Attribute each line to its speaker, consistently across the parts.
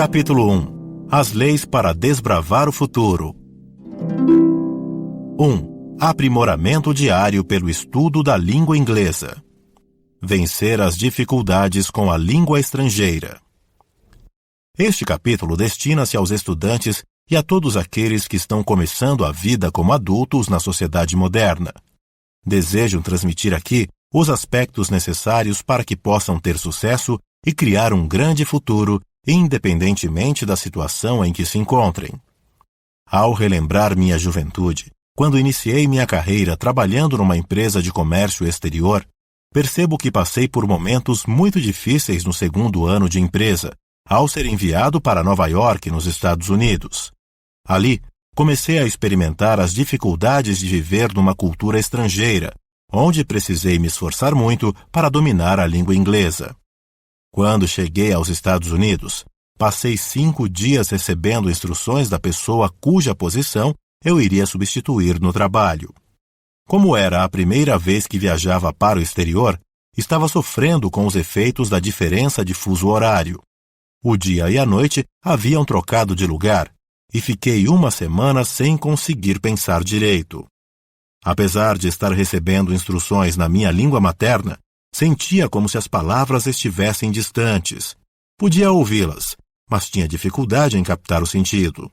Speaker 1: Capítulo 1. As leis para desbravar o futuro. 1. Aprimoramento diário pelo estudo da língua inglesa. Vencer as dificuldades com a língua estrangeira. Este capítulo destina-se aos estudantes e a todos aqueles que estão começando a vida como adultos na sociedade moderna. Desejo transmitir aqui os aspectos necessários para que possam ter sucesso e criar um grande futuro, independentemente da situação em que se encontrem. Ao relembrar minha juventude, quando iniciei minha carreira trabalhando numa empresa de comércio exterior, percebo que passei por momentos muito difíceis no segundo ano de empresa, ao ser enviado para Nova York, nos Estados Unidos. Ali, comecei a experimentar as dificuldades de viver numa cultura estrangeira, onde precisei me esforçar muito para dominar a língua inglesa. Quando cheguei aos Estados Unidos, passei 5 dias recebendo instruções da pessoa cuja posição eu iria substituir no trabalho. Como era a primeira vez que viajava para o exterior, estava sofrendo com os efeitos da diferença de fuso horário. O dia e a noite haviam trocado de lugar, e fiquei 1 semana sem conseguir pensar direito. Apesar de estar recebendo instruções na minha língua materna, sentia como se as palavras estivessem distantes. Podia ouvi-las, mas tinha dificuldade em captar o sentido.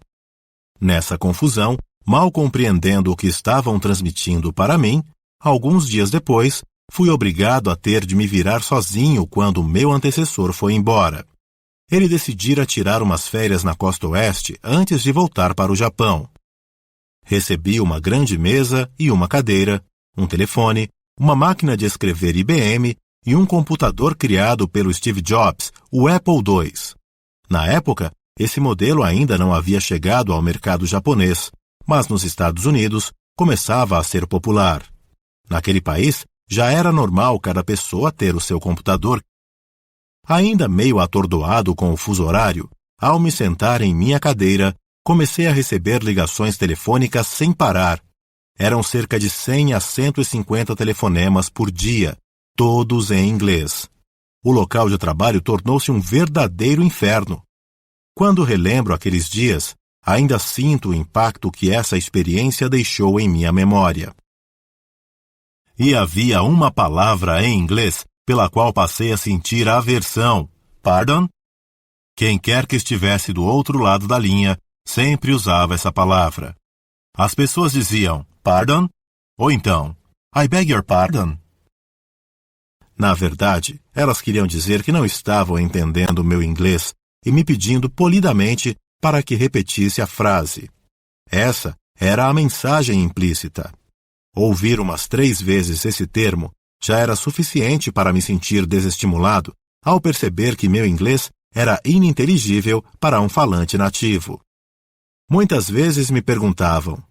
Speaker 1: Nessa confusão, mal compreendendo o que estavam transmitindo para mim, alguns dias depois, fui obrigado a ter de me virar sozinho quando meu antecessor foi embora. Ele decidira tirar umas férias na costa oeste antes de voltar para o Japão. Recebi uma grande mesa e uma cadeira, um telefone, uma máquina de escrever IBM e um computador criado pelo Steve Jobs, o Apple II. Na época, esse modelo ainda não havia chegado ao mercado japonês, mas nos Estados Unidos começava a ser popular. Naquele país, já era normal cada pessoa ter o seu computador. Ainda meio atordoado com o fuso horário, ao me sentar em minha cadeira, comecei a receber ligações telefônicas sem parar. Eram cerca de 100 a 150 telefonemas por dia, todos em inglês. O local de trabalho tornou-se um verdadeiro inferno. Quando relembro aqueles dias, ainda sinto o impacto que essa experiência deixou em minha memória. E havia uma palavra em inglês pela qual passei a sentir aversão. Pardon? Quem quer que estivesse do outro lado da linha sempre usava essa palavra. As pessoas diziam, pardon? Ou então, I beg your pardon? Na verdade, elas queriam dizer que não estavam entendendo o meu inglês e me pedindo polidamente para que repetisse a frase. Essa era a mensagem implícita. Ouvir umas 3 vezes esse termo já era suficiente para me sentir desestimulado ao perceber que meu inglês era ininteligível para um falante nativo. Muitas vezes me perguntavam,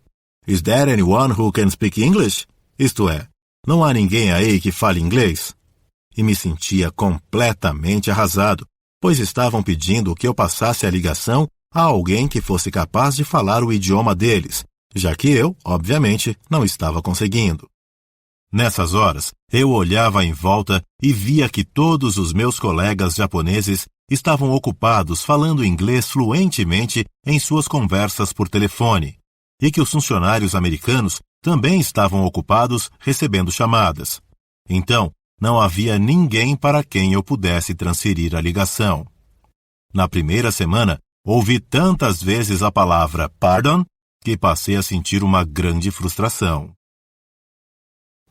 Speaker 1: Is there anyone who can speak English? Isto é, não há ninguém aí que fale inglês? E me sentia completamente arrasado, pois estavam pedindo que eu passasse a ligação a alguém que fosse capaz de falar o idioma deles, já que eu, obviamente, não estava conseguindo. Nessas horas, eu olhava em volta e via que todos os meus colegas japoneses estavam ocupados falando inglês fluentemente em suas conversas por telefone, e que os funcionários americanos também estavam ocupados recebendo chamadas. Então, não havia ninguém para quem eu pudesse transferir a ligação. Na primeira semana, ouvi tantas vezes a palavra pardon que passei a sentir uma grande frustração.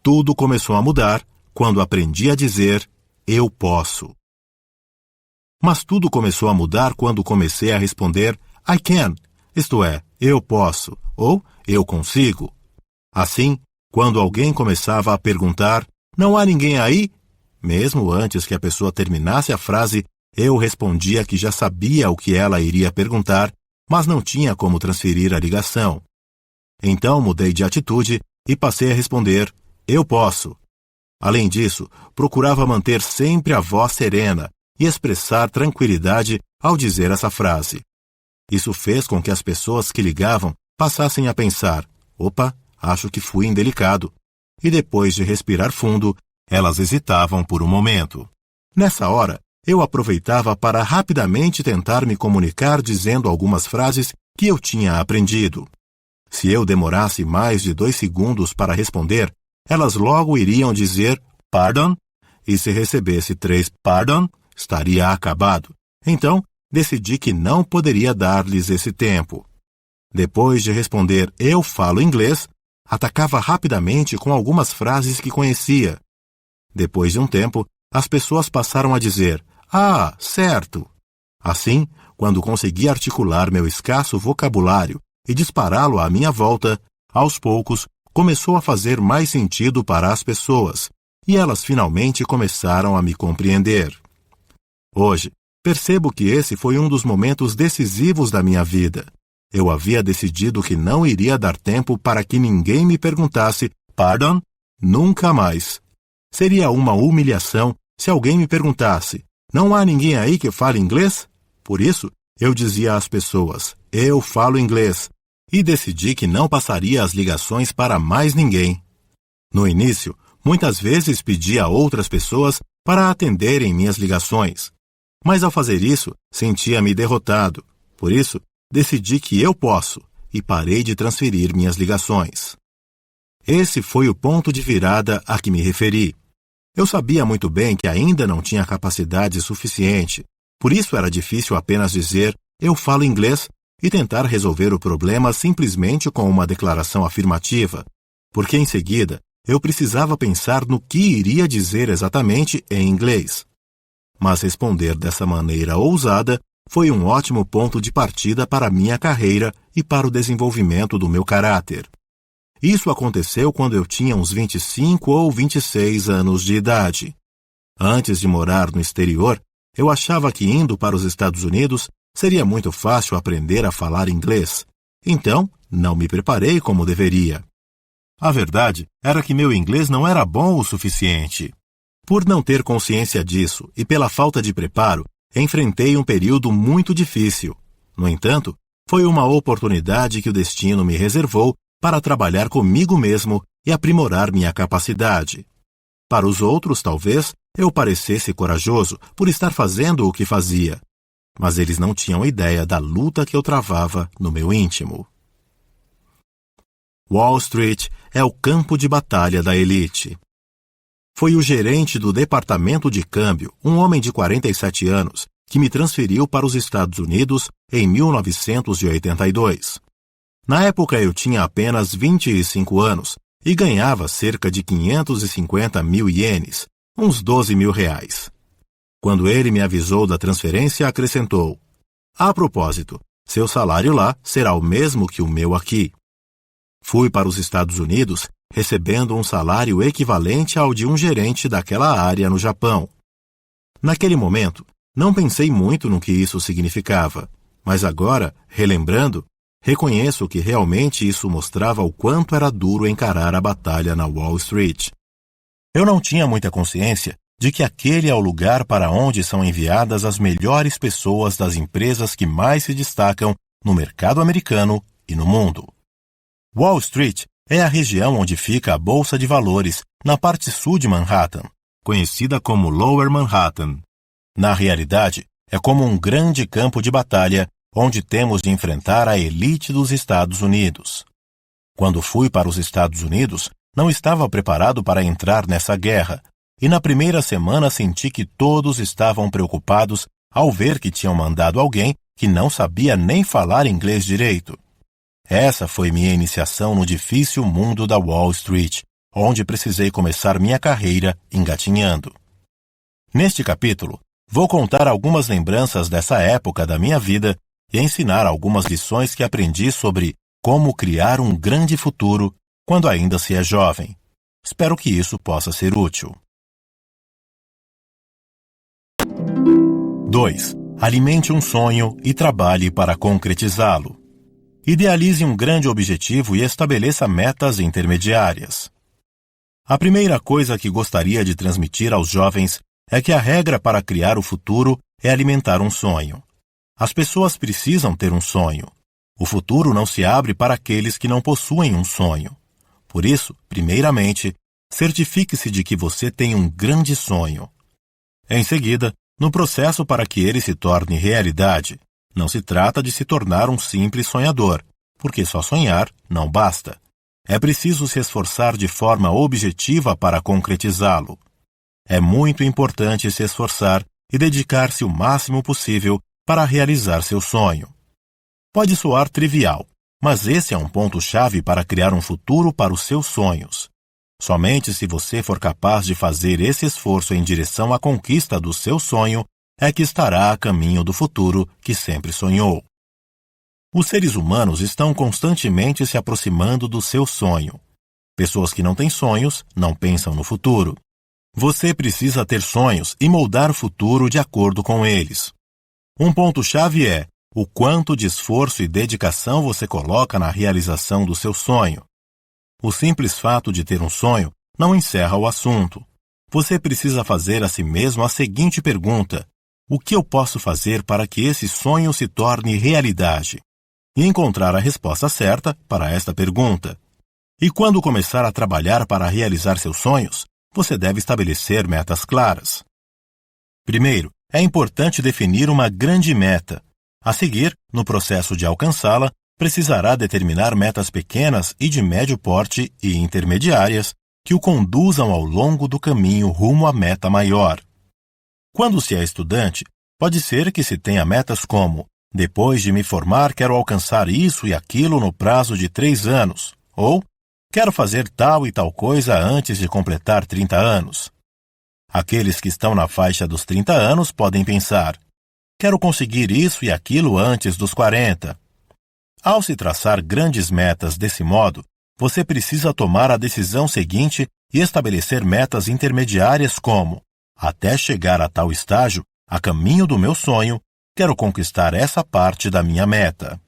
Speaker 1: Tudo começou a mudar quando aprendi a dizer eu posso. Mas tudo começou a mudar quando comecei a responder I can, isto é, eu posso, ou eu consigo. Assim, quando alguém começava a perguntar não há ninguém aí? Mesmo antes que a pessoa terminasse a frase, eu respondia que já sabia o que ela iria perguntar, mas não tinha como transferir a ligação. Então mudei de atitude e passei a responder eu posso. Além disso, procurava manter sempre a voz serena e expressar tranquilidade ao dizer essa frase. Isso fez com que as pessoas que ligavam passassem a pensar, opa, acho que fui indelicado. E depois de respirar fundo, elas hesitavam por um momento. Nessa hora, eu aproveitava para rapidamente tentar me comunicar dizendo algumas frases que eu tinha aprendido. Se eu demorasse mais de 2 segundos para responder, elas logo iriam dizer "pardon", e se recebesse 3 "pardon", estaria acabado. Então, decidi que não poderia dar-lhes esse tempo. Depois de responder "eu falo inglês", atacava rapidamente com algumas frases que conhecia. Depois de um tempo, as pessoas passaram a dizer "ah, certo". Assim, quando consegui articular meu escasso vocabulário e dispará-lo à minha volta, aos poucos começou a fazer mais sentido para as pessoas, e elas finalmente começaram a me compreender. Hoje, percebo que esse foi um dos momentos decisivos da minha vida. Eu havia decidido que não iria dar tempo para que ninguém me perguntasse "pardon?" nunca mais. Seria uma humilhação se alguém me perguntasse "não há ninguém aí que fale inglês?" Por isso, eu dizia às pessoas "eu falo inglês", e decidi que não passaria as ligações para mais ninguém. No início, muitas vezes pedi a outras pessoas para atenderem minhas ligações, mas ao fazer isso, sentia-me derrotado. Por isso, decidi que eu posso e parei de transferir minhas ligações. Esse foi o ponto de virada a que me referi. Eu sabia muito bem que ainda não tinha capacidade suficiente, por isso era difícil apenas dizer "eu falo inglês" e tentar resolver o problema simplesmente com uma declaração afirmativa, porque em seguida eu precisava pensar no que iria dizer exatamente em inglês. Mas responder dessa maneira ousada foi um ótimo ponto de partida para a minha carreira e para o desenvolvimento do meu caráter. Isso aconteceu quando eu tinha uns 25 ou 26 anos de idade. Antes de morar no exterior, eu achava que indo para os Estados Unidos seria muito fácil aprender a falar inglês. Então, não me preparei como deveria. A verdade era que meu inglês não era bom o suficiente. Por não ter consciência disso e pela falta de preparo, enfrentei um período muito difícil. No entanto, foi uma oportunidade que o destino me reservou para trabalhar comigo mesmo e aprimorar minha capacidade. Para os outros, talvez, eu parecesse corajoso por estar fazendo o que fazia, mas eles não tinham ideia da luta que eu travava no meu íntimo. Wall Street é o campo de batalha da elite. Foi o gerente do departamento de câmbio, um homem de 47 anos, que me transferiu para os Estados Unidos em 1982. Na época eu tinha apenas 25 anos e ganhava cerca de 550 mil ienes, uns 12 mil reais. Quando ele me avisou da transferência, acrescentou: "A propósito, seu salário lá será o mesmo que o meu aqui." Fui para os Estados Unidos recebendo um salário equivalente ao de um gerente daquela área no Japão. Naquele momento, não pensei muito no que isso significava, mas agora, relembrando, reconheço que realmente isso mostrava o quanto era duro encarar a batalha na Wall Street. Eu não tinha muita consciência de que aquele é o lugar para onde são enviadas as melhores pessoas das empresas que mais se destacam no mercado americano e no mundo. Wall Street é a região onde fica a Bolsa de Valores, na parte sul de Manhattan, conhecida como Lower Manhattan. Na realidade, é como um grande campo de batalha onde temos de enfrentar a elite dos Estados Unidos. Quando fui para os Estados Unidos, não estava preparado para entrar nessa guerra, e na primeira semana senti que todos estavam preocupados ao ver que tinham mandado alguém que não sabia nem falar inglês direito. Essa foi minha iniciação no difícil mundo da Wall Street, onde precisei começar minha carreira engatinhando. Neste capítulo, vou contar algumas lembranças dessa época da minha vida e ensinar algumas lições que aprendi sobre como criar um grande futuro quando ainda se é jovem. Espero que isso possa ser útil. 2. Alimente um sonho e trabalhe para concretizá-lo. Idealize um grande objetivo e estabeleça metas intermediárias. A primeira coisa que gostaria de transmitir aos jovens é que a regra para criar o futuro é alimentar um sonho. As pessoas precisam ter um sonho. O futuro não se abre para aqueles que não possuem um sonho. Por isso, primeiramente, certifique-se de que você tem um grande sonho. Em seguida, No processo para que ele se torne realidade, não se trata de se tornar um simples sonhador, porque só sonhar não basta. É preciso se esforçar de forma objetiva para concretizá-lo. É muito importante se esforçar e dedicar-se o máximo possível para realizar seu sonho. Pode soar trivial, mas esse é um ponto-chave para criar um futuro para os seus sonhos. Somente se você for capaz de fazer esse esforço em direção à conquista do seu sonho, é que estará a caminho do futuro que sempre sonhou. Os seres humanos estão constantemente se aproximando do seu sonho. Pessoas que não têm sonhos não pensam no futuro. Você precisa ter sonhos e moldar o futuro de acordo com eles. Um ponto-chave é o quanto de esforço e dedicação você coloca na realização do seu sonho. O simples fato de ter um sonho não encerra o assunto. Você precisa fazer a si mesmo a seguinte pergunta: o que eu posso fazer para que esse sonho se torne realidade? E encontrar a resposta certa para esta pergunta. E quando começar a trabalhar para realizar seus sonhos, você deve estabelecer metas claras. Primeiro, é importante definir uma grande meta. A seguir, no processo de alcançá-la, precisará determinar metas pequenas e de médio porte e intermediárias que o conduzam ao longo do caminho rumo à meta maior. Quando se é estudante, pode ser que se tenha metas como: depois de me formar, quero alcançar isso e aquilo no prazo de 3 anos, ou quero fazer tal e tal coisa antes de completar 30 anos. Aqueles que estão na faixa dos 30 anos podem pensar: quero conseguir isso e aquilo antes dos 40. Ao se traçar grandes metas desse modo, você precisa tomar a decisão seguinte e estabelecer metas intermediárias como: até chegar a tal estágio, a caminho do meu sonho, quero conquistar essa parte da minha meta.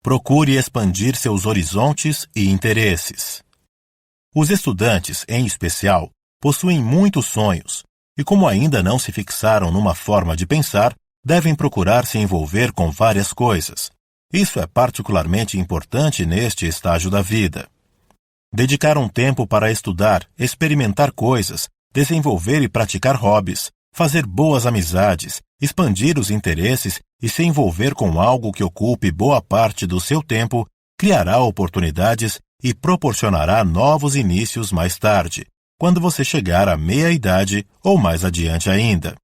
Speaker 1: Procure expandir seus horizontes e interesses. Os estudantes, em especial, possuem muitos sonhos e, como ainda não se fixaram numa forma de pensar, devem procurar se envolver com várias coisas. Isso é particularmente importante neste estágio da vida. Dedicar um tempo para estudar, experimentar coisas, desenvolver e praticar hobbies, fazer boas amizades, expandir os interesses e se envolver com algo que ocupe boa parte do seu tempo, criará oportunidades e proporcionará novos inícios mais tarde, quando você chegar à meia-idade ou mais adiante ainda.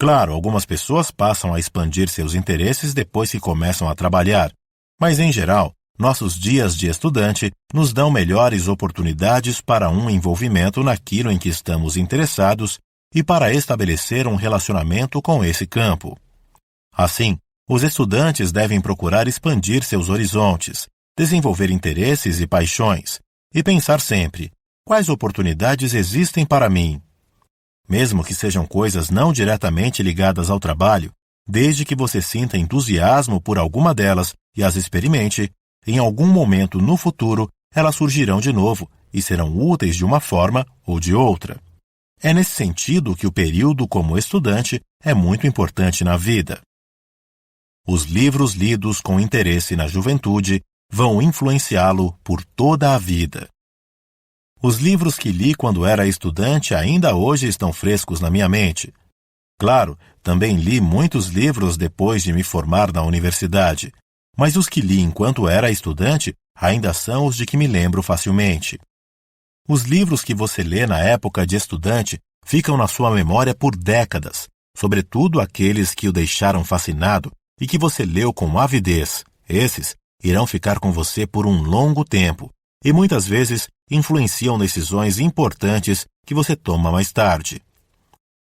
Speaker 1: Claro, algumas pessoas passam a expandir seus interesses depois que começam a trabalhar, mas em geral, nossos dias de estudante nos dão melhores oportunidades para um envolvimento naquilo em que estamos interessados e para estabelecer um relacionamento com esse campo. Assim, os estudantes devem procurar expandir seus horizontes, desenvolver interesses e paixões, e pensar sempre: quais oportunidades existem para mim? Mesmo que sejam coisas não diretamente ligadas ao trabalho, desde que você sinta entusiasmo por alguma delas e as experimente, em algum momento no futuro, elas surgirão de novo e serão úteis de uma forma ou de outra. É nesse sentido que o período como estudante é muito importante na vida. Os livros lidos com interesse na juventude vão influenciá-lo por toda a vida. Os livros que li quando era estudante ainda hoje estão frescos na minha mente. Claro, também li muitos livros depois de me formar na universidade, mas os que li enquanto era estudante ainda são os de que me lembro facilmente. Os livros que você lê na época de estudante ficam na sua memória por décadas, sobretudo aqueles que o deixaram fascinado e que você leu com avidez. Esses irão ficar com você por um longo tempo e muitas vezes influenciam decisões importantes que você toma mais tarde.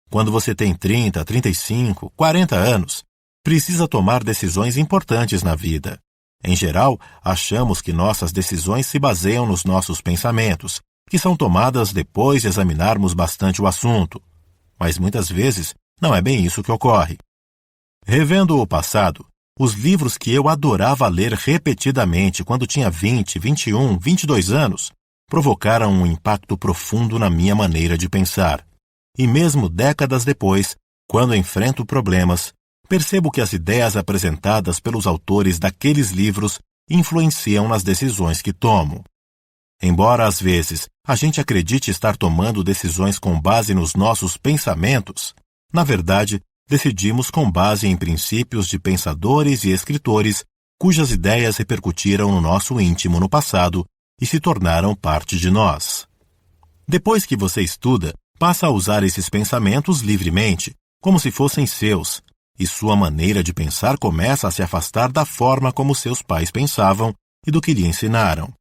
Speaker 1: Quando você tem 30, 35, 40 anos, precisa tomar decisões importantes na vida. Em geral, achamos que nossas decisões se baseiam nos nossos pensamentos, que são tomadas depois de examinarmos bastante o assunto. Mas muitas vezes não é bem isso que ocorre. Revendo o passado, os livros que eu adorava ler repetidamente quando tinha 20, 21, 22 anos, provocaram um impacto profundo na minha maneira de pensar. E mesmo décadas depois, quando enfrento problemas, percebo que as ideias apresentadas pelos autores daqueles livros influenciam nas decisões que tomo. Embora às vezes a gente acredite estar tomando decisões com base nos nossos pensamentos, Na verdade, decidimos com base em princípios de pensadores e escritores cujas ideias repercutiram no nosso íntimo no passado e se tornaram parte de nós. Depois que você estuda, passa a usar esses pensamentos livremente, como se fossem seus, e sua maneira de pensar começa a se afastar da forma como seus pais pensavam e do que lhe ensinaram.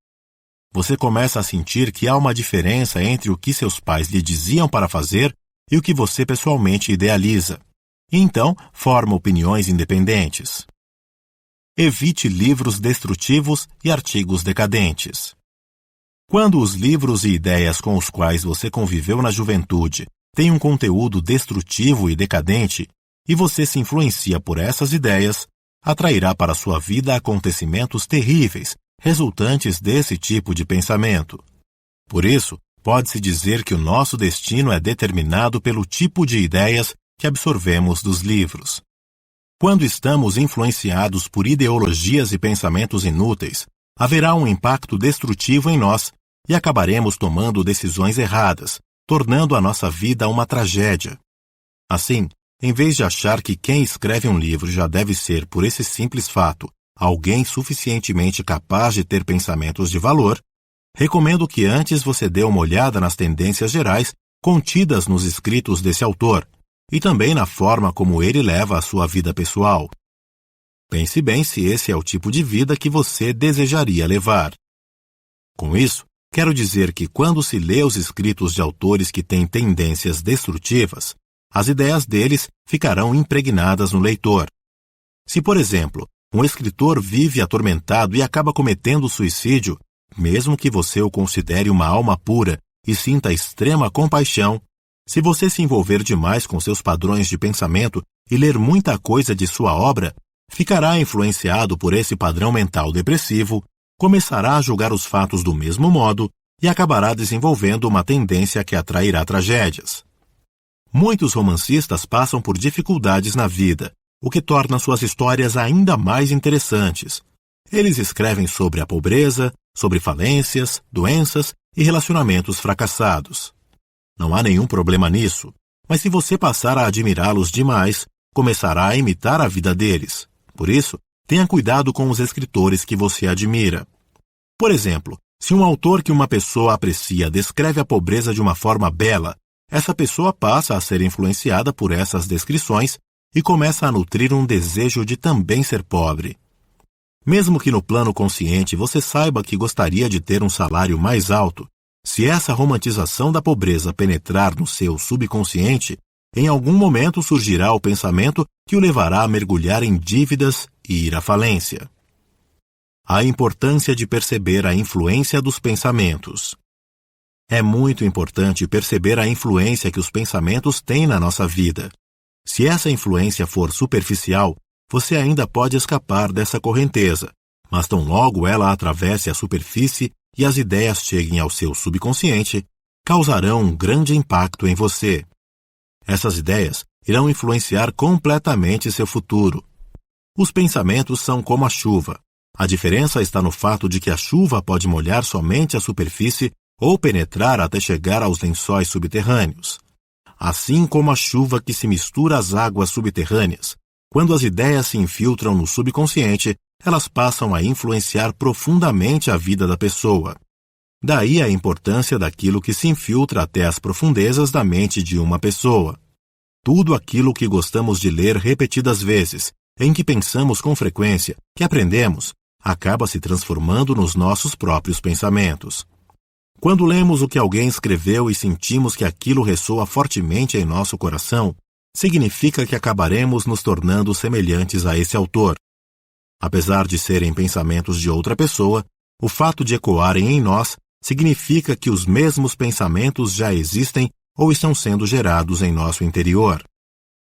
Speaker 1: Você começa a sentir que há uma diferença entre o que seus pais lhe diziam para fazer e o que você pessoalmente idealiza, e então forma opiniões independentes. Evite livros destrutivos e artigos decadentes. Quando os livros e ideias com os quais você conviveu na juventude têm um conteúdo destrutivo e decadente, e você se influencia por essas ideias, atrairá para sua vida acontecimentos terríveis resultantes desse tipo de pensamento. Por isso, pode-se dizer que o nosso destino é determinado pelo tipo de ideias que absorvemos dos livros. Quando estamos influenciados por ideologias e pensamentos inúteis, haverá um impacto destrutivo em nós e acabaremos tomando decisões erradas, tornando a nossa vida uma tragédia. Assim, em vez de achar que quem escreve um livro já deve ser, por esse simples fato, alguém suficientemente capaz de ter pensamentos de valor, recomendo que antes você dê uma olhada nas tendências gerais contidas nos escritos desse autor e também na forma como ele leva a sua vida pessoal. Pense bem se esse é o tipo de vida que você desejaria levar. Com isso, quero dizer que quando se lê os escritos de autores que têm tendências destrutivas, as ideias deles ficarão impregnadas no leitor. Se, por exemplo, um escritor vive atormentado e acaba cometendo suicídio, mesmo que você o considere uma alma pura e sinta extrema compaixão, se você se envolver demais com seus padrões de pensamento e ler muita coisa de sua obra, ficará influenciado por esse padrão mental depressivo, começará a julgar os fatos do mesmo modo e acabará desenvolvendo uma tendência que atrairá tragédias. Muitos romancistas passam por dificuldades na vida, o que torna suas histórias ainda mais interessantes. Eles escrevem sobre a pobreza, sobre falências, doenças e relacionamentos fracassados. Não há nenhum problema nisso, mas se você passar a admirá-los demais, começará a imitar a vida deles. Por isso, tenha cuidado com os escritores que você admira. Por exemplo, se um autor que uma pessoa aprecia descreve a pobreza de uma forma bela, essa pessoa passa a ser influenciada por essas descrições e começa a nutrir um desejo de também ser pobre. Mesmo que no plano consciente você saiba que gostaria de ter um salário mais alto, se essa romantização da pobreza penetrar no seu subconsciente, em algum momento surgirá o pensamento que o levará a mergulhar em dívidas e ir à falência. A importância de perceber a influência dos pensamentos. É muito importante perceber a influência que os pensamentos têm na nossa vida. Se essa influência for superficial, você ainda pode escapar dessa correnteza, mas tão logo ela atravesse a superfície e as ideias cheguem ao seu subconsciente, causarão um grande impacto em você. Essas ideias irão influenciar completamente seu futuro. Os pensamentos são como a chuva. A diferença está no fato de que a chuva pode molhar somente a superfície ou penetrar até chegar aos lençóis subterrâneos. Assim como a chuva que se mistura às águas subterrâneas, quando as ideias se infiltram no subconsciente, elas passam a influenciar profundamente a vida da pessoa. Daí a importância daquilo que se infiltra até as profundezas da mente de uma pessoa. Tudo aquilo que gostamos de ler repetidas vezes, em que pensamos com frequência, que aprendemos, acaba se transformando nos nossos próprios pensamentos. Quando lemos o que alguém escreveu e sentimos que aquilo ressoa fortemente em nosso coração, significa que acabaremos nos tornando semelhantes a esse autor. Apesar de serem pensamentos de outra pessoa, o fato de ecoarem em nós significa que os mesmos pensamentos já existem ou estão sendo gerados em nosso interior.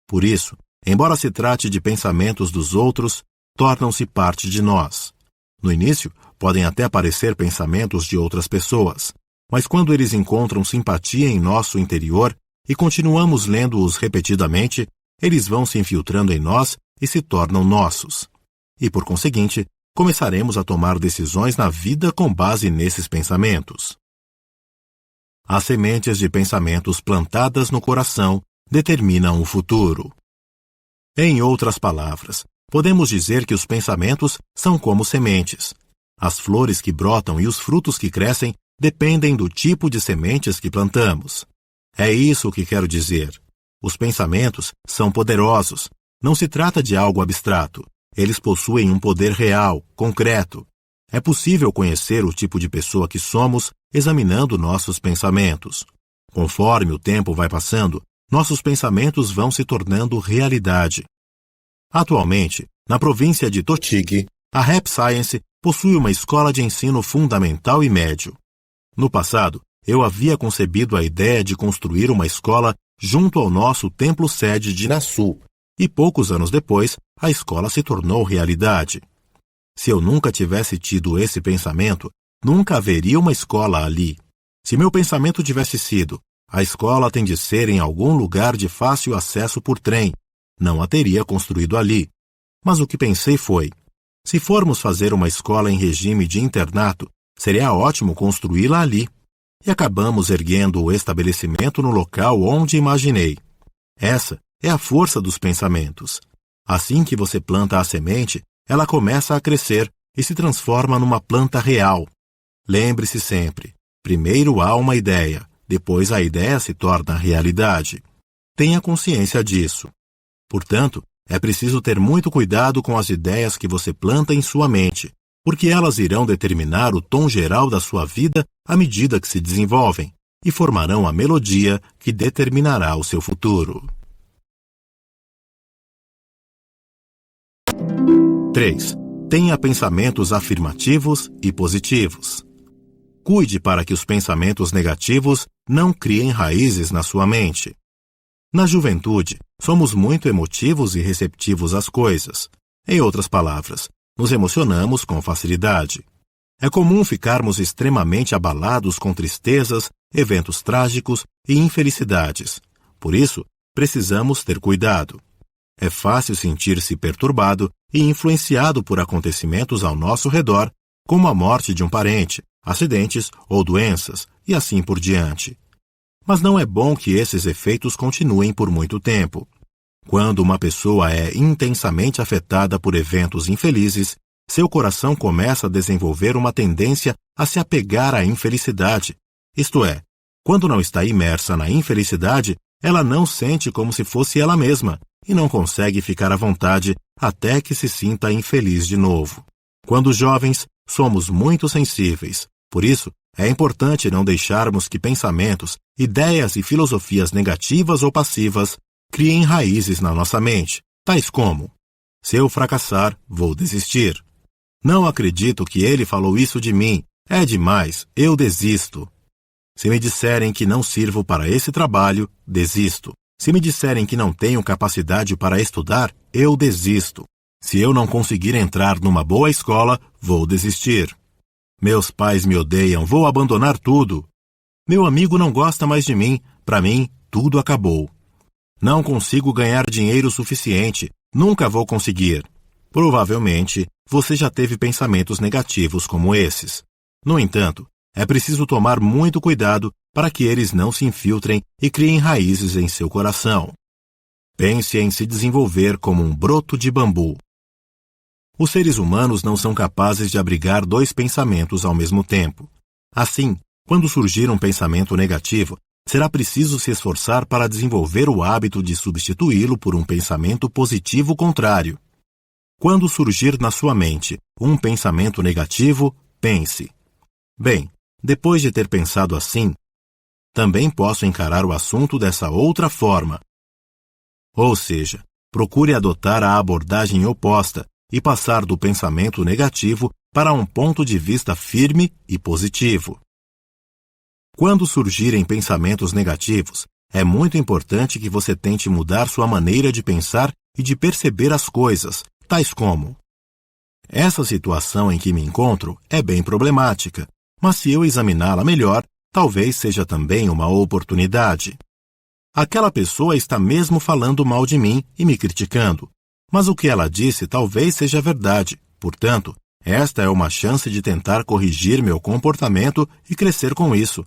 Speaker 1: Por isso, embora se trate de pensamentos dos outros, tornam-se parte de nós. No início, podem até parecer pensamentos de outras pessoas, mas quando eles encontram simpatia em nosso interior e continuamos lendo-os repetidamente, eles vão se infiltrando em nós e se tornam nossos. E, por conseguinte, começaremos a tomar decisões na vida com base nesses pensamentos. As sementes de pensamentos plantadas no coração determinam o futuro. Em outras palavras, podemos dizer que os pensamentos são como sementes. As flores que brotam e os frutos que crescem dependem do tipo de sementes que plantamos. É isso que quero dizer. Os pensamentos são poderosos. Não se trata de algo abstrato. Eles possuem um poder real, concreto. É possível conhecer o tipo de pessoa que somos examinando nossos pensamentos. Conforme o tempo vai passando, nossos pensamentos vão se tornando realidade. Atualmente, na província de Tochigi, a Rap Science possui uma escola de ensino fundamental e médio. No passado, eu havia concebido a ideia de construir uma escola junto ao nosso templo-sede de Nasu, e poucos anos depois, a escola se tornou realidade. Se eu nunca tivesse tido esse pensamento, nunca haveria uma escola ali. Se meu pensamento tivesse sido, a escola tem de ser em algum lugar de fácil acesso por trem, não a teria construído ali. Mas o que pensei foi, se formos fazer uma escola em regime de internato, seria ótimo construí-la ali. E acabamos erguendo o estabelecimento no local onde imaginei. Essa é a força dos pensamentos. Assim que você planta a semente, ela começa a crescer e se transforma numa planta real. Lembre-se sempre, primeiro há uma ideia, depois a ideia se torna realidade. Tenha consciência disso. Portanto, é preciso ter muito cuidado com as ideias que você planta em sua mente, porque elas irão determinar o tom geral da sua vida à medida que se desenvolvem e formarão a melodia que determinará o seu futuro. 3. Tenha pensamentos afirmativos e positivos. Cuide para que os pensamentos negativos não criem raízes na sua mente. Na juventude, somos muito emotivos e receptivos às coisas. Em outras palavras, nos emocionamos com facilidade. É comum ficarmos extremamente abalados com tristezas, eventos trágicos e infelicidades. Por isso, precisamos ter cuidado. É fácil sentir-se perturbado e influenciado por acontecimentos ao nosso redor, como a morte de um parente, acidentes ou doenças, e assim por diante. Mas não é bom que esses efeitos continuem por muito tempo. Quando uma pessoa é intensamente afetada por eventos infelizes, seu coração começa a desenvolver uma tendência a se apegar à infelicidade. Isto é, quando não está imersa na infelicidade, ela não sente como se fosse ela mesma e não consegue ficar à vontade até que se sinta infeliz de novo. Quando jovens, somos muito sensíveis. Por isso, é importante não deixarmos que pensamentos, ideias e filosofias negativas ou passivas criem raízes na nossa mente, tais como: se eu fracassar, vou desistir. Não acredito que ele falou isso de mim. É demais, eu desisto. Se me disserem que não sirvo para esse trabalho, desisto. Se me disserem que não tenho capacidade para estudar, eu desisto. Se eu não conseguir entrar numa boa escola, vou desistir. Meus pais me odeiam, vou abandonar tudo. Meu amigo não gosta mais de mim, para mim, tudo acabou. Não consigo ganhar dinheiro suficiente, nunca vou conseguir. Provavelmente, você já teve pensamentos negativos como esses. No entanto, é preciso tomar muito cuidado para que eles não se infiltrem e criem raízes em seu coração. Pense em se desenvolver como um broto de bambu. Os seres humanos não são capazes de abrigar dois pensamentos ao mesmo tempo. Assim, quando surgir um pensamento negativo, será preciso se esforçar para desenvolver o hábito de substituí-lo por um pensamento positivo contrário. Quando surgir na sua mente um pensamento negativo, pense: bem, depois de ter pensado assim, também posso encarar o assunto dessa outra forma. Ou seja, procure adotar a abordagem oposta e passar do pensamento negativo para um ponto de vista firme e positivo. Quando surgirem pensamentos negativos, é muito importante que você tente mudar sua maneira de pensar e de perceber as coisas, tais como: essa situação em que me encontro é bem problemática, mas se eu examiná-la melhor, talvez seja também uma oportunidade. Aquela pessoa está mesmo falando mal de mim e me criticando, mas o que ela disse talvez seja verdade. Portanto, esta é uma chance de tentar corrigir meu comportamento e crescer com isso.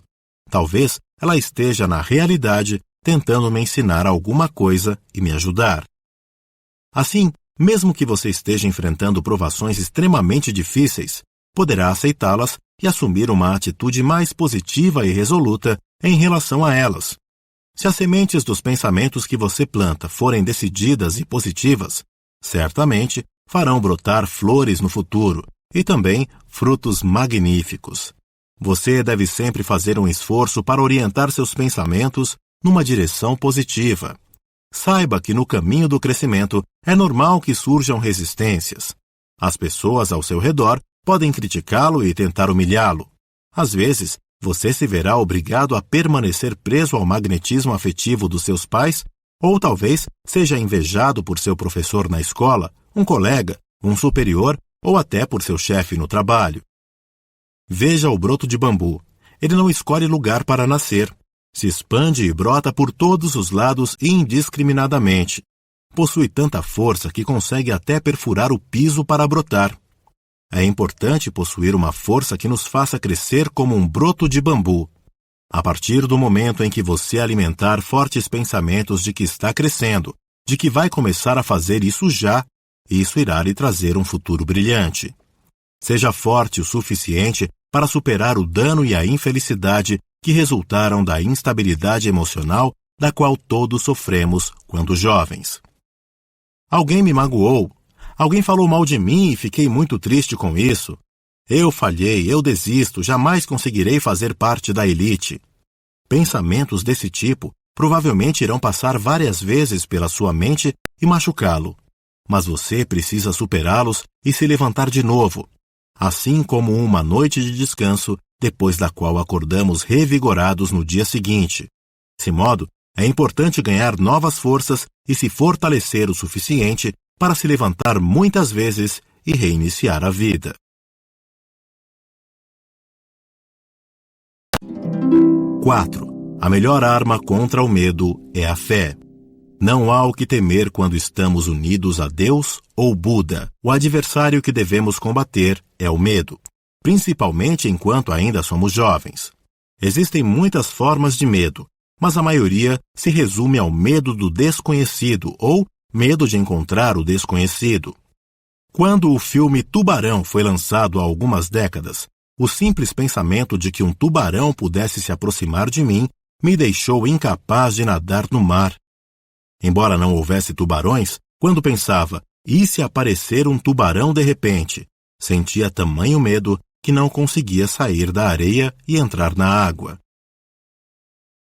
Speaker 1: Talvez ela esteja na realidade tentando me ensinar alguma coisa e me ajudar. Assim, mesmo que você esteja enfrentando provações extremamente difíceis, poderá aceitá-las e assumir uma atitude mais positiva e resoluta em relação a elas. Se as sementes dos pensamentos que você planta forem decididas e positivas, certamente farão brotar flores no futuro e também frutos magníficos. Você deve sempre fazer um esforço para orientar seus pensamentos numa direção positiva. Saiba que no caminho do crescimento é normal que surjam resistências. As pessoas ao seu redor podem criticá-lo e tentar humilhá-lo. Às vezes, você se verá obrigado a permanecer preso ao magnetismo afetivo dos seus pais, ou talvez seja invejado por seu professor na escola, um colega, um superior ou até por seu chefe no trabalho. Veja o broto de bambu. Ele não escolhe lugar para nascer. Se expande e brota por todos os lados indiscriminadamente. Possui tanta força que consegue até perfurar o piso para brotar. É importante possuir uma força que nos faça crescer como um broto de bambu. A partir do momento em que você alimentar fortes pensamentos de que está crescendo, de que vai começar a fazer isso já, isso irá lhe trazer um futuro brilhante. Seja forte o suficiente para superar o dano e a infelicidade que resultaram da instabilidade emocional da qual todos sofremos quando jovens. Alguém me magoou. Alguém falou mal de mim e fiquei muito triste com isso. Eu falhei, eu desisto, jamais conseguirei fazer parte da elite. Pensamentos desse tipo provavelmente irão passar várias vezes pela sua mente e machucá-lo. Mas você precisa superá-los e se levantar de novo, assim como uma noite de descanso, depois da qual acordamos revigorados no dia seguinte. Desse modo, é importante ganhar novas forças e se fortalecer o suficiente para se levantar muitas vezes e reiniciar a vida. 4. A melhor arma contra o medo é a fé. Não há o que temer quando estamos unidos a Deus ou Buda. O adversário que devemos combater é o medo, principalmente enquanto ainda somos jovens. Existem muitas formas de medo, mas a maioria se resume ao medo do desconhecido ou medo de encontrar o desconhecido. Quando o filme Tubarão foi lançado há algumas décadas, o simples pensamento de que um tubarão pudesse se aproximar de mim me deixou incapaz de nadar no mar. Embora não houvesse tubarões, quando pensava, e se aparecer um tubarão de repente, sentia tamanho medo que não conseguia sair da areia e entrar na água.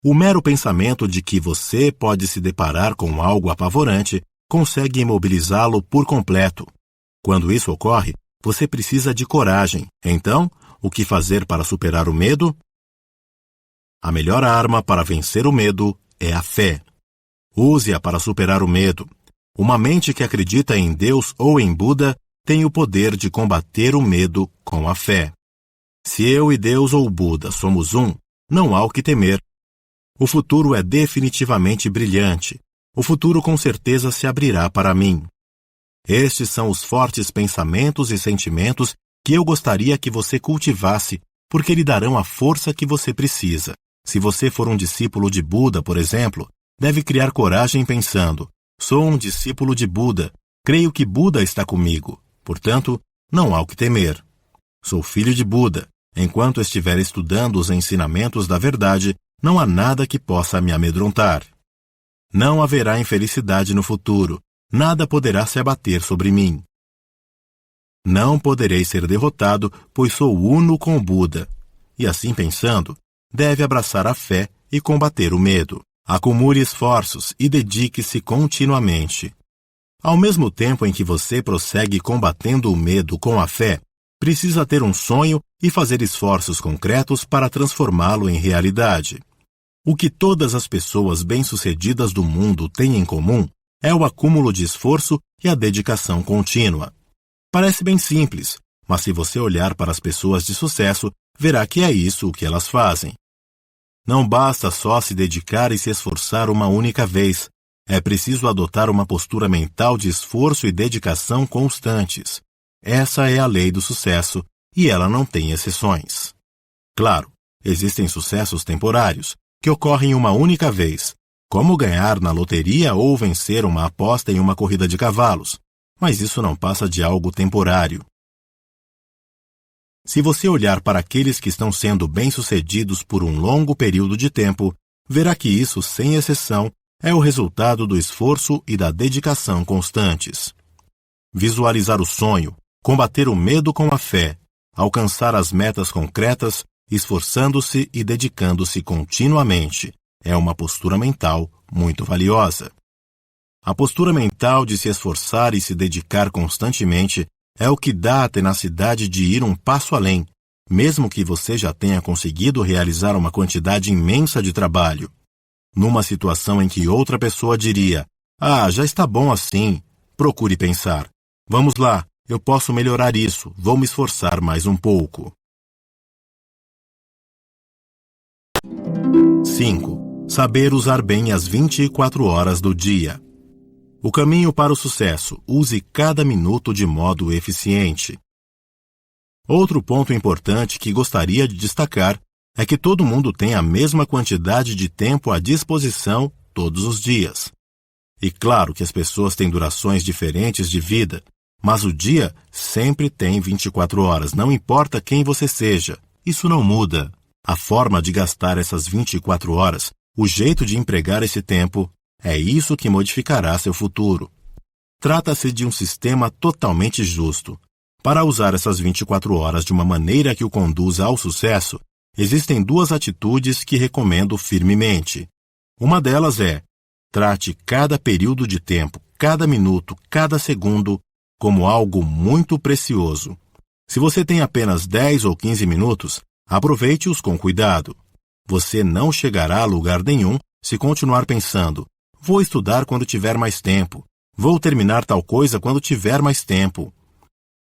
Speaker 1: O mero pensamento de que você pode se deparar com algo apavorante consegue imobilizá-lo por completo. Quando isso ocorre, você precisa de coragem. Então, o que fazer para superar o medo? A melhor arma para vencer o medo é a fé. Use-a para superar o medo. Uma mente que acredita em Deus ou em Buda tem o poder de combater o medo com a fé. Se eu e Deus ou Buda somos um, não há o que temer. O futuro é definitivamente brilhante. O futuro com certeza se abrirá para mim. Estes são os fortes pensamentos e sentimentos que eu gostaria que você cultivasse, porque lhe darão a força que você precisa. Se você for um discípulo de Buda, por exemplo, deve criar coragem pensando: sou um discípulo de Buda, creio que Buda está comigo, portanto, não há o que temer. Sou filho de Buda. Enquanto estiver estudando os ensinamentos da verdade, não há nada que possa me amedrontar. Não haverá infelicidade no futuro, nada poderá se abater sobre mim. Não poderei ser derrotado, pois sou uno com Buda. E assim pensando, deve abraçar a fé e combater o medo. Acumule esforços e dedique-se continuamente. Ao mesmo tempo em que você prossegue combatendo o medo com a fé, precisa ter um sonho e fazer esforços concretos para transformá-lo em realidade. O que todas as pessoas bem-sucedidas do mundo têm em comum é o acúmulo de esforço e a dedicação contínua. Parece bem simples, mas se você olhar para as pessoas de sucesso, verá que é isso o que elas fazem. Não basta só se dedicar e se esforçar uma única vez. É preciso adotar uma postura mental de esforço e dedicação constantes. Essa é a lei do sucesso, e ela não tem exceções. Claro, existem sucessos temporários, que ocorrem uma única vez, Como ganhar na loteria ou vencer uma aposta em uma corrida de cavalos, mas isso não passa de algo temporário. Se você olhar para aqueles que estão sendo bem-sucedidos por um longo período de tempo, verá que isso, sem exceção, é o resultado do esforço e da dedicação constantes. Visualizar o sonho, combater o medo com a fé, alcançar as metas concretas, esforçando-se e dedicando-se continuamente, é uma postura mental muito valiosa. A postura mental de se esforçar e se dedicar constantemente é o que dá a tenacidade de ir um passo além, mesmo que você já tenha conseguido realizar uma quantidade imensa de trabalho. Numa situação em que outra pessoa diria: já está bom assim, procure pensar: vamos lá, eu posso melhorar isso, vou me esforçar mais um pouco. 5. Saber usar bem as 24 horas do dia. O caminho para o sucesso: use cada minuto de modo eficiente. Outro ponto importante que gostaria de destacar é que todo mundo tem a mesma quantidade de tempo à disposição todos os dias. E claro que as pessoas têm durações diferentes de vida, mas o dia sempre tem 24 horas, não importa quem você seja. Isso não muda. A forma de gastar essas 24 horas, o jeito de empregar esse tempo, é isso que modificará seu futuro. Trata-se de um sistema totalmente justo. Para usar essas 24 horas de uma maneira que o conduza ao sucesso, existem 2 atitudes que recomendo firmemente. Uma delas é: trate cada período de tempo, cada minuto, cada segundo, como algo muito precioso. Se você tem apenas 10 ou 15 minutos, aproveite-os com cuidado. Você não chegará a lugar nenhum se continuar pensando: vou estudar quando tiver mais tempo, vou terminar tal coisa quando tiver mais tempo.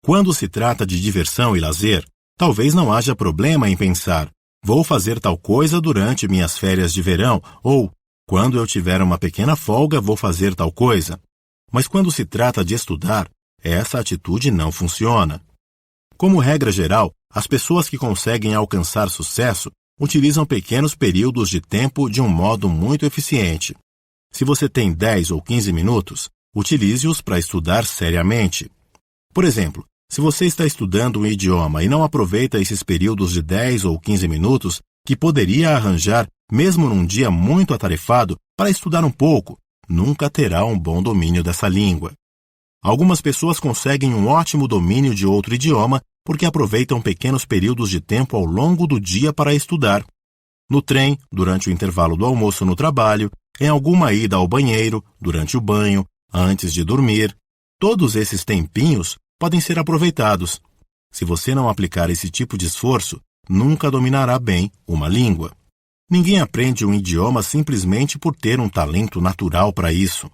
Speaker 1: Quando se trata de diversão e lazer, talvez não haja problema em pensar: vou fazer tal coisa durante minhas férias de verão, ou quando eu tiver uma pequena folga, vou fazer tal coisa. Mas quando se trata de estudar, essa atitude não funciona. Como regra geral, as pessoas que conseguem alcançar sucesso utilizam pequenos períodos de tempo de um modo muito eficiente. Se você tem 10 ou 15 minutos, utilize-os para estudar seriamente. Por exemplo, se você está estudando um idioma e não aproveita esses períodos de 10 ou 15 minutos, que poderia arranjar mesmo num dia muito atarefado para estudar um pouco, nunca terá um bom domínio dessa língua. Algumas pessoas conseguem um ótimo domínio de outro idioma porque aproveitam pequenos períodos de tempo ao longo do dia para estudar. No trem, durante o intervalo do almoço no trabalho, em alguma ida ao banheiro, durante o banho, antes de dormir. Todos esses tempinhos podem ser aproveitados. Se você não aplicar esse tipo de esforço, nunca dominará bem uma língua. Ninguém aprende um idioma simplesmente por ter um talento natural para isso.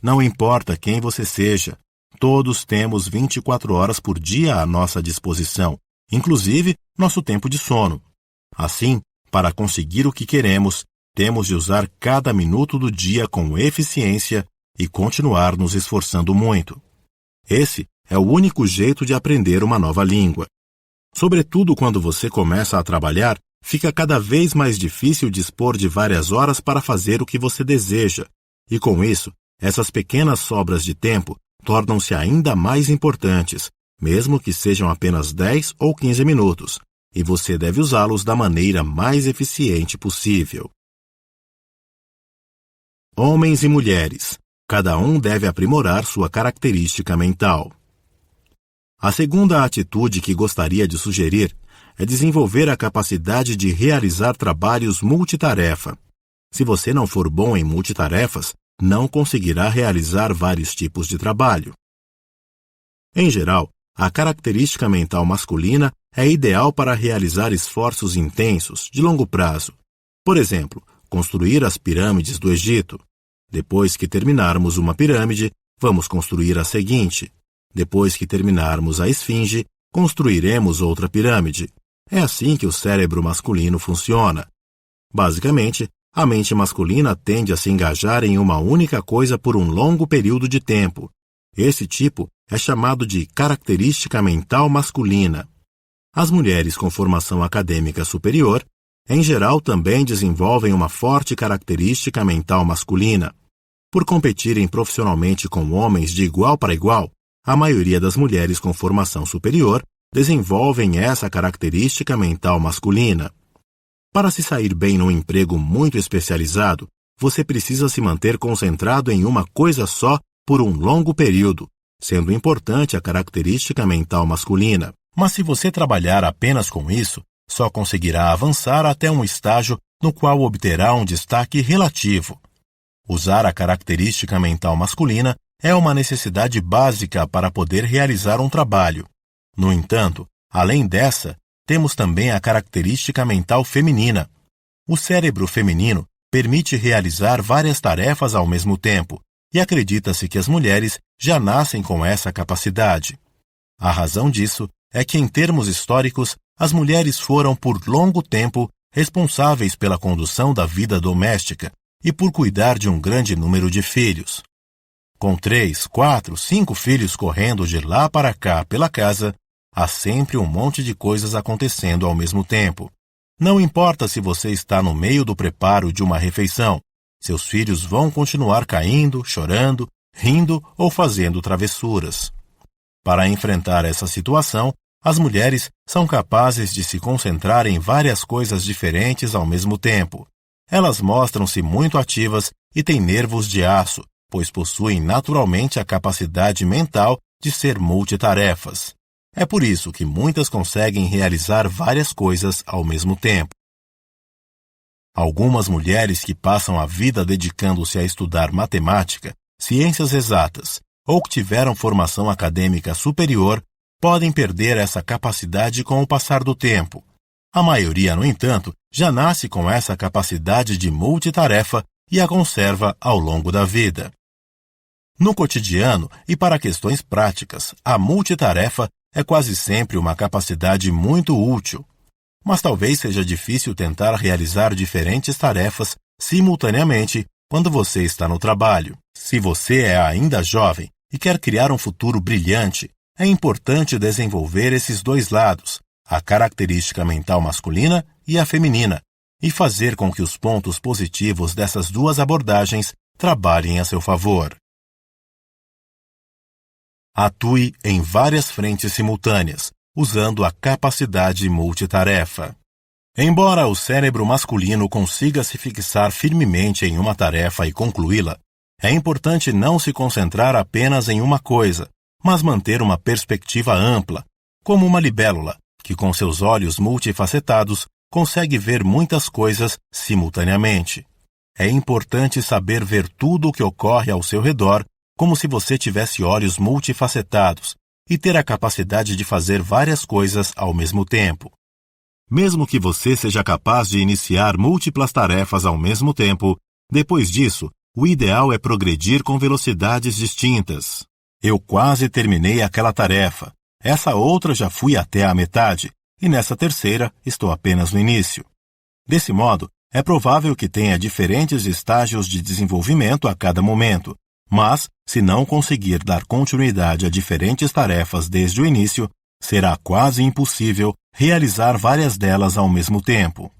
Speaker 1: Não importa quem você seja, todos temos 24 horas por dia à nossa disposição, inclusive nosso tempo de sono. Assim, para conseguir o que queremos, temos de usar cada minuto do dia com eficiência e continuar nos esforçando muito. Esse é o único jeito de aprender uma nova língua. Sobretudo quando você começa a trabalhar, fica cada vez mais difícil dispor de várias horas para fazer o que você deseja, e com isso, essas pequenas sobras de tempo tornam-se ainda mais importantes, mesmo que sejam apenas 10 ou 15 minutos, e você deve usá-los da maneira mais eficiente possível. Homens e mulheres, cada um deve aprimorar sua característica mental. A segunda atitude que gostaria de sugerir é desenvolver a capacidade de realizar trabalhos multitarefa. Se você não for bom em multitarefas, não conseguirá realizar vários tipos de trabalho. Em geral, a característica mental masculina é ideal para realizar esforços intensos, de longo prazo. Por exemplo, construir as pirâmides do Egito. Depois que terminarmos uma pirâmide, vamos construir a seguinte. Depois que terminarmos a esfinge, construiremos outra pirâmide. É assim que o cérebro masculino funciona. Basicamente, a mente masculina tende a se engajar em uma única coisa por um longo período de tempo. Esse tipo é chamado de característica mental masculina. As mulheres com formação acadêmica superior, em geral também desenvolvem uma forte característica mental masculina. Por competirem profissionalmente com homens de igual para igual, a maioria das mulheres com formação superior desenvolvem essa característica mental masculina. Para se sair bem num emprego muito especializado, você precisa se manter concentrado em uma coisa só por um longo período, sendo importante a característica mental masculina. Mas se você trabalhar apenas com isso, só conseguirá avançar até um estágio no qual obterá um destaque relativo. Usar a característica mental masculina é uma necessidade básica para poder realizar um trabalho. No entanto, além dessa, temos também a característica mental feminina. O cérebro feminino permite realizar várias tarefas ao mesmo tempo, e acredita-se que as mulheres já nascem com essa capacidade. A razão disso é que, em termos históricos, as mulheres foram por longo tempo responsáveis pela condução da vida doméstica e por cuidar de um grande número de filhos. Com 3, 4, 5 filhos correndo de lá para cá pela casa, há sempre um monte de coisas acontecendo ao mesmo tempo. Não importa se você está no meio do preparo de uma refeição, seus filhos vão continuar caindo, chorando, rindo ou fazendo travessuras. Para enfrentar essa situação, as mulheres são capazes de se concentrar em várias coisas diferentes ao mesmo tempo. Elas mostram-se muito ativas e têm nervos de aço, pois possuem naturalmente a capacidade mental de ser multitarefas. É por isso que muitas conseguem realizar várias coisas ao mesmo tempo. Algumas mulheres que passam a vida dedicando-se a estudar matemática, ciências exatas ou que tiveram formação acadêmica superior podem perder essa capacidade com o passar do tempo. A maioria, no entanto, já nasce com essa capacidade de multitarefa e a conserva ao longo da vida. No cotidiano e para questões práticas, a multitarefa é quase sempre uma capacidade muito útil. Mas talvez seja difícil tentar realizar diferentes tarefas simultaneamente quando você está no trabalho. Se você é ainda jovem e quer criar um futuro brilhante, é importante desenvolver esses dois lados, a característica mental masculina e a feminina, e fazer com que os pontos positivos dessas duas abordagens trabalhem a seu favor. Atue em várias frentes simultâneas, usando a capacidade multitarefa. Embora o cérebro masculino consiga se fixar firmemente em uma tarefa e concluí-la, é importante não se concentrar apenas em uma coisa, mas manter uma perspectiva ampla, como uma libélula, que com seus olhos multifacetados consegue ver muitas coisas simultaneamente. É importante saber ver tudo o que ocorre ao seu redor como se você tivesse olhos multifacetados e ter a capacidade de fazer várias coisas ao mesmo tempo. Mesmo que você seja capaz de iniciar múltiplas tarefas ao mesmo tempo, depois disso, o ideal é progredir com velocidades distintas. Eu quase terminei aquela tarefa. Essa outra já fui até a metade, e nessa terceira estou apenas no início. Desse modo, é provável que tenha diferentes estágios de desenvolvimento a cada momento, mas, se não conseguir dar continuidade a diferentes tarefas desde o início, será quase impossível realizar várias delas ao mesmo tempo.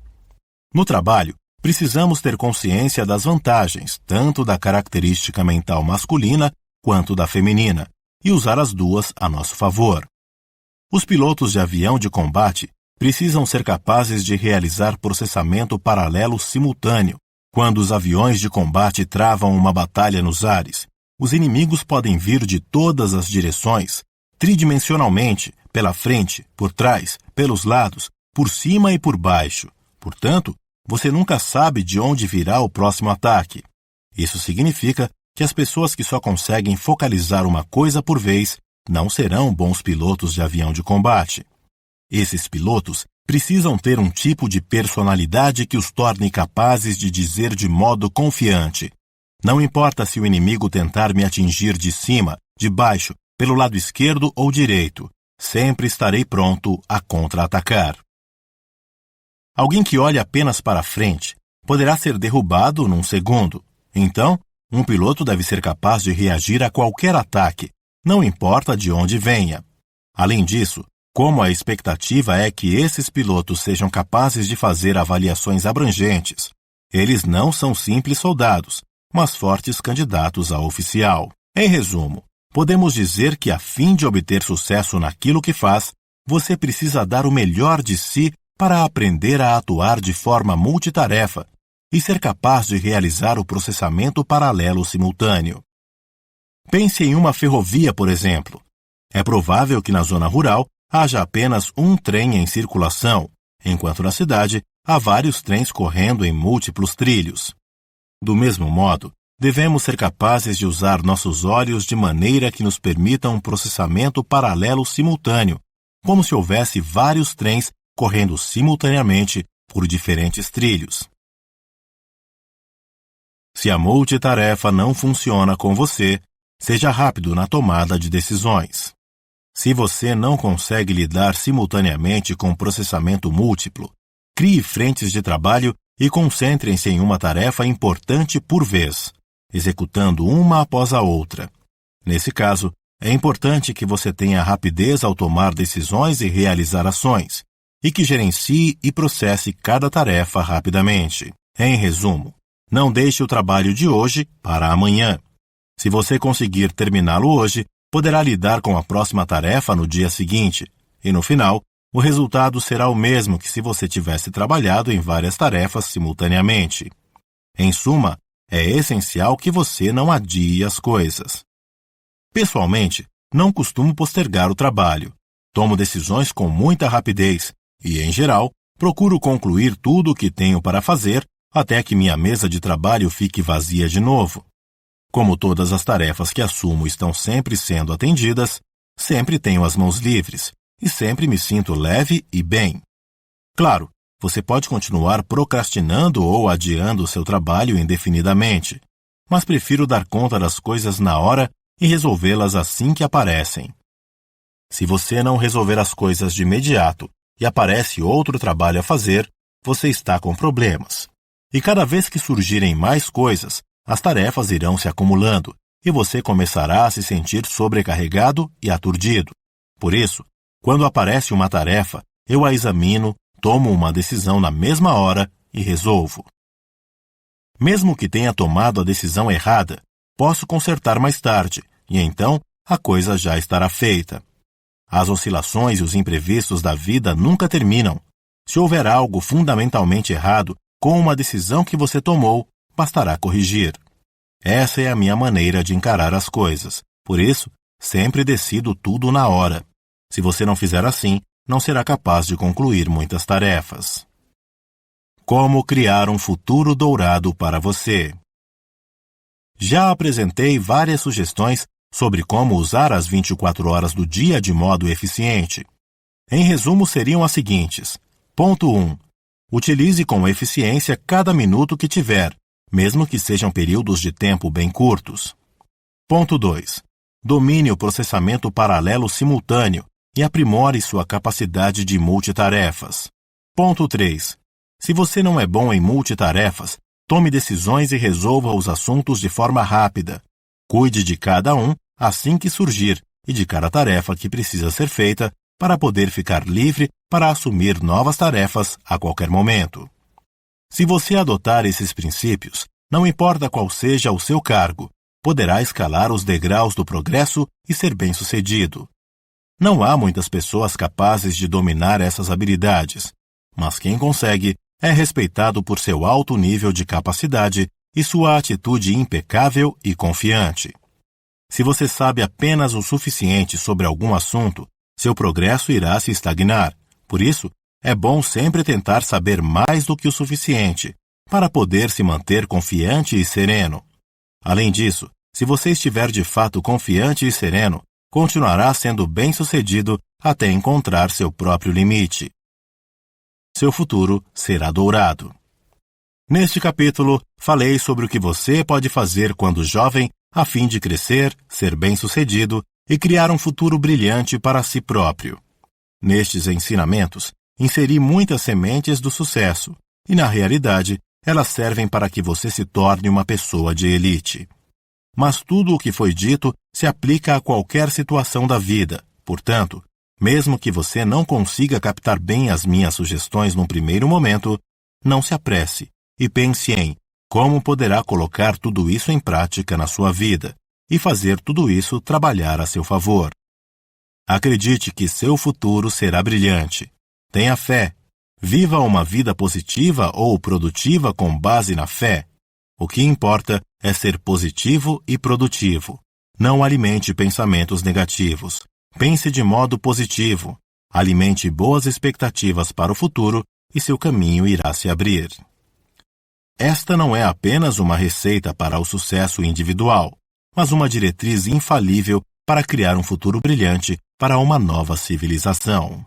Speaker 1: No trabalho, precisamos ter consciência das vantagens, tanto da característica mental masculina quanto da feminina, e usar as duas a nosso favor. Os pilotos de avião de combate precisam ser capazes de realizar processamento paralelo simultâneo. Quando os aviões de combate travam uma batalha nos ares, os inimigos podem vir de todas as direções, tridimensionalmente, pela frente, por trás, pelos lados, por cima e por baixo. Portanto, você nunca sabe de onde virá o próximo ataque. Isso significa que as pessoas que só conseguem focalizar uma coisa por vez não serão bons pilotos de avião de combate. Esses pilotos precisam ter um tipo de personalidade que os torne capazes de dizer de modo confiante: não importa se o inimigo tentar me atingir de cima, de baixo, pelo lado esquerdo ou direito, sempre estarei pronto a contra-atacar. Alguém que olha apenas para frente poderá ser derrubado num segundo. Então, um piloto deve ser capaz de reagir a qualquer ataque, não importa de onde venha. Além disso, Como a expectativa é que esses pilotos sejam capazes de fazer avaliações abrangentes, eles não são simples soldados, mas fortes candidatos a oficial. Em resumo, podemos dizer que a fim de obter sucesso naquilo que faz, você precisa dar o melhor de si para aprender a atuar de forma multitarefa e ser capaz de realizar o processamento paralelo simultâneo. Pense em uma ferrovia, por exemplo. É provável que na zona rural haja apenas um trem em circulação, enquanto na cidade há vários trens correndo em múltiplos trilhos. Do mesmo modo, devemos ser capazes de usar nossos olhos de maneira que nos permita um processamento paralelo simultâneo, como se houvesse vários trens correndo simultaneamente por diferentes trilhos. Se a multitarefa não funciona com você, seja rápido na tomada de decisões. Se você não consegue lidar simultaneamente com processamento múltiplo, crie frentes de trabalho e concentrem-se em uma tarefa importante por vez, executando uma após a outra. Nesse caso, é importante que você tenha rapidez ao tomar decisões e realizar ações, e que gerencie e processe cada tarefa rapidamente. Em resumo, não deixe o trabalho de hoje para amanhã. Se você conseguir terminá-lo hoje, poderá lidar com a próxima tarefa no dia seguinte, e no final, o resultado será o mesmo que se você tivesse trabalhado em várias tarefas simultaneamente. Em suma, é essencial que você não adie as coisas. Pessoalmente, não costumo postergar o trabalho. Tomo decisões com muita rapidez e, em geral, procuro concluir tudo o que tenho para fazer até que minha mesa de trabalho fique vazia de novo. Como todas as tarefas que assumo estão sempre sendo atendidas, sempre tenho as mãos livres e sempre me sinto leve e bem. Claro, você pode continuar procrastinando ou adiando o seu trabalho indefinidamente, mas prefiro dar conta das coisas na hora e resolvê-las assim que aparecem. Se você não resolver as coisas de imediato e aparece outro trabalho a fazer, você está com problemas. E cada vez que surgirem mais coisas, as tarefas irão se acumulando e você começará a se sentir sobrecarregado e aturdido. Por isso, quando aparece uma tarefa, eu a examino, tomo uma decisão na mesma hora e resolvo. Mesmo que tenha tomado a decisão errada, posso consertar mais tarde, e então a coisa já estará feita. As oscilações e os imprevistos da vida nunca terminam. Se houver algo fundamentalmente errado com uma decisão que você tomou, bastará corrigir. Essa é a minha maneira de encarar as coisas. Por isso, sempre decido tudo na hora. Se você não fizer assim, não será capaz de concluir muitas tarefas. Como criar um futuro dourado para você? Já apresentei várias sugestões sobre como usar as 24 horas do dia de modo eficiente. Em resumo, seriam as seguintes. Ponto 1. Utilize com eficiência cada minuto que tiver, mesmo que sejam períodos de tempo bem curtos. Ponto 2. Domine o processamento paralelo simultâneo e aprimore sua capacidade de multitarefas. Ponto 3. Se você não é bom em multitarefas, tome decisões e resolva os assuntos de forma rápida. Cuide de cada um assim que surgir e de cada tarefa que precisa ser feita para poder ficar livre para assumir novas tarefas a qualquer momento. Se você adotar esses princípios, não importa qual seja o seu cargo, poderá escalar os degraus do progresso e ser bem-sucedido. Não há muitas pessoas capazes de dominar essas habilidades, mas quem consegue é respeitado por seu alto nível de capacidade e sua atitude impecável e confiante. Se você sabe apenas o suficiente sobre algum assunto, seu progresso irá se estagnar. Por isso, é bom sempre tentar saber mais do que o suficiente, para poder se manter confiante e sereno. Além disso, se você estiver de fato confiante e sereno, continuará sendo bem-sucedido até encontrar seu próprio limite. Seu futuro será dourado. Neste capítulo, falei sobre o que você pode fazer quando jovem a fim de crescer, ser bem-sucedido e criar um futuro brilhante para si próprio. Nestes ensinamentos, inseri muitas sementes do sucesso, e na realidade, elas servem para que você se torne uma pessoa de elite. Mas tudo o que foi dito se aplica a qualquer situação da vida, portanto, Mesmo que você não consiga captar bem as minhas sugestões num primeiro momento, não se apresse e pense em como poderá colocar tudo isso em prática na sua vida e fazer tudo isso trabalhar a seu favor. Acredite que seu futuro será brilhante. Tenha fé. Viva uma vida positiva ou produtiva com base na fé. O que importa é ser positivo e produtivo. Não alimente pensamentos negativos. Pense de modo positivo. Alimente boas expectativas para o futuro e seu caminho irá se abrir. Esta não é apenas uma receita para o sucesso individual, mas uma diretriz infalível para criar um futuro brilhante para uma nova civilização.